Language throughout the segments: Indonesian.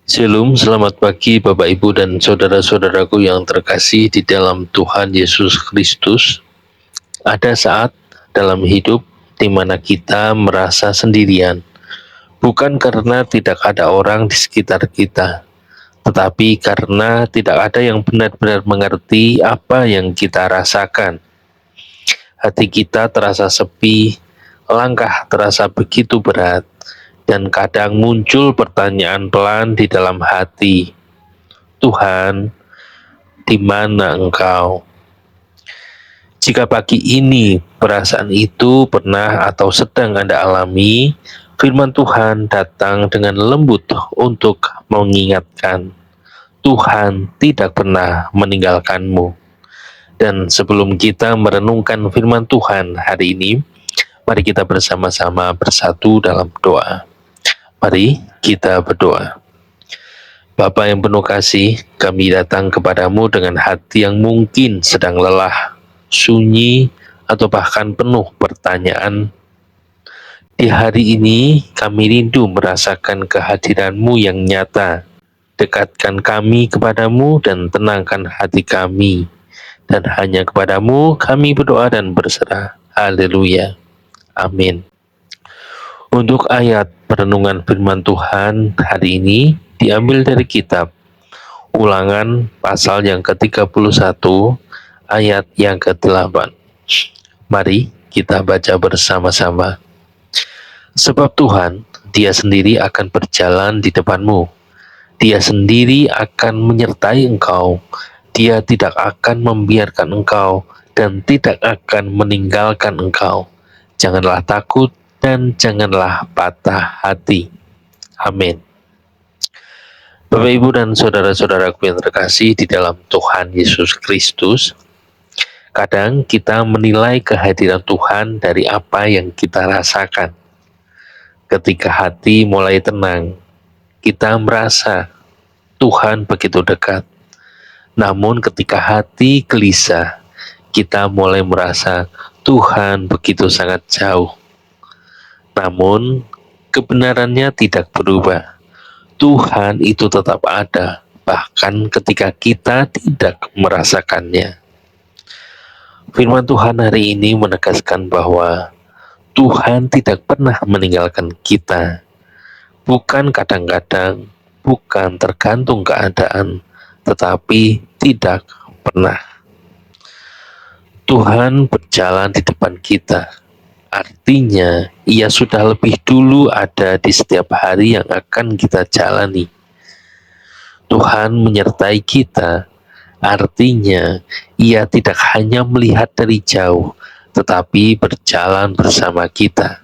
Shalom, selamat pagi Bapak Ibu dan saudara-saudaraku yang terkasih di dalam Tuhan Yesus Kristus. Ada saat dalam hidup di mana kita merasa sendirian, bukan karena tidak ada orang di sekitar kita, tetapi karena tidak ada yang benar-benar mengerti apa yang kita rasakan. Hati kita terasa sepi, langkah terasa begitu berat, dan kadang muncul pertanyaan pelan di dalam hati. Tuhan, di mana Engkau? Jika pagi ini perasaan itu pernah atau sedang Anda alami, firman Tuhan datang dengan lembut untuk mengingatkan, Tuhan tidak pernah meninggalkanmu. Dan sebelum kita merenungkan firman Tuhan hari ini, mari kita bersama-sama bersatu dalam doa. Mari kita berdoa. Bapa yang penuh kasih, kami datang kepadamu dengan hati yang mungkin sedang lelah, sunyi, atau bahkan penuh pertanyaan. Di hari ini, kami rindu merasakan kehadiran-Mu yang nyata. Dekatkan kami kepadamu dan tenangkan hati kami. Dan hanya kepadamu kami berdoa dan berserah. Haleluya. Amin. Untuk ayat perenungan firman Tuhan hari ini diambil dari kitab Ulangan pasal yang ke-31 ayat yang ke-8. Mari kita baca bersama-sama. Sebab Tuhan, Dia sendiri akan berjalan di depanmu. Dia sendiri akan menyertai engkau. Dia tidak akan membiarkan engkau dan tidak akan meninggalkan engkau. Janganlah takut dan janganlah patah hati. Amin. Bapak, Ibu, dan saudara-saudaraku yang terkasih di dalam Tuhan Yesus Kristus, kadang kita menilai kehadiran Tuhan dari apa yang kita rasakan. Ketika hati mulai tenang, kita merasa Tuhan begitu dekat. Namun ketika hati gelisah, kita mulai merasa Tuhan begitu sangat jauh. Namun kebenarannya tidak berubah. Tuhan itu tetap ada, bahkan ketika kita tidak merasakannya. Firman Tuhan hari ini menegaskan bahwa Tuhan tidak pernah meninggalkan kita. Bukan kadang-kadang, bukan tergantung keadaan, tetapi tidak pernah. Tuhan berjalan di depan kita. Artinya, Ia sudah lebih dulu ada di setiap hari yang akan kita jalani. Tuhan menyertai kita, artinya Ia tidak hanya melihat dari jauh, tetapi berjalan bersama kita.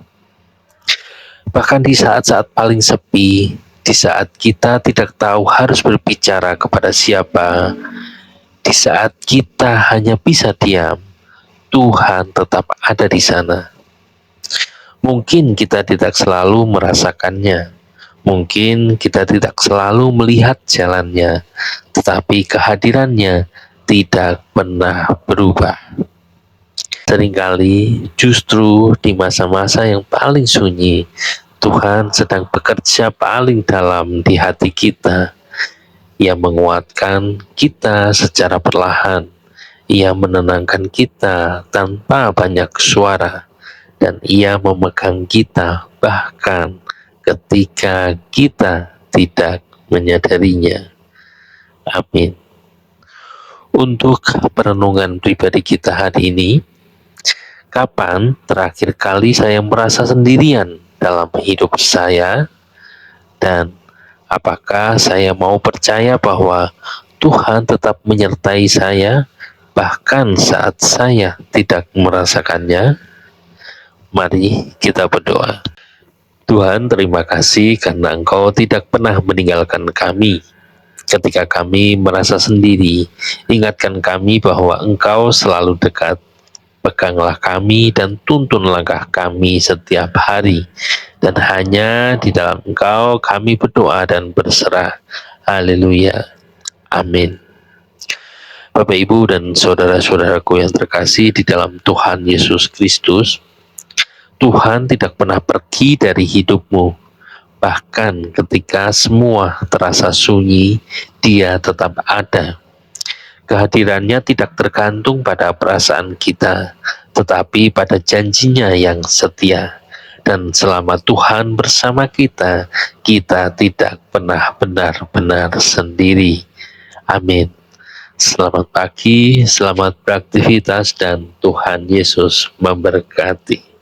Bahkan di saat-saat paling sepi, di saat kita tidak tahu harus berbicara kepada siapa, di saat kita hanya bisa diam, Tuhan tetap ada di sana. Mungkin kita tidak selalu merasakannya, mungkin kita tidak selalu melihat jalannya, tetapi kehadirannya tidak pernah berubah. Seringkali justru di masa-masa yang paling sunyi, Tuhan sedang bekerja paling dalam di hati kita. Ia menguatkan kita secara perlahan, Ia menenangkan kita tanpa banyak suara, dan Ia memegang kita bahkan ketika kita tidak menyadarinya. Amin. Untuk perenungan pribadi kita hari ini, kapan terakhir kali saya merasa sendirian dalam hidup saya? Dan apakah saya mau percaya bahwa Tuhan tetap menyertai saya bahkan saat saya tidak merasakannya? Mari kita berdoa. Tuhan, terima kasih karena Engkau tidak pernah meninggalkan kami. Ketika kami merasa sendiri, ingatkan kami bahwa Engkau selalu dekat. Peganglah kami dan tuntun langkah kami setiap hari. Dan hanya di dalam Engkau kami berdoa dan berserah. Haleluya. Amin. Bapak, Ibu, dan saudara-saudaraku yang terkasih di dalam Tuhan Yesus Kristus, Tuhan tidak pernah pergi dari hidupmu. Bahkan ketika semua terasa sunyi, Dia tetap ada. Kehadirannya tidak tergantung pada perasaan kita, tetapi pada janjinya yang setia. Dan selama Tuhan bersama kita, kita tidak pernah benar-benar sendiri. Amin. Selamat pagi, selamat beraktivitas, dan Tuhan Yesus memberkati.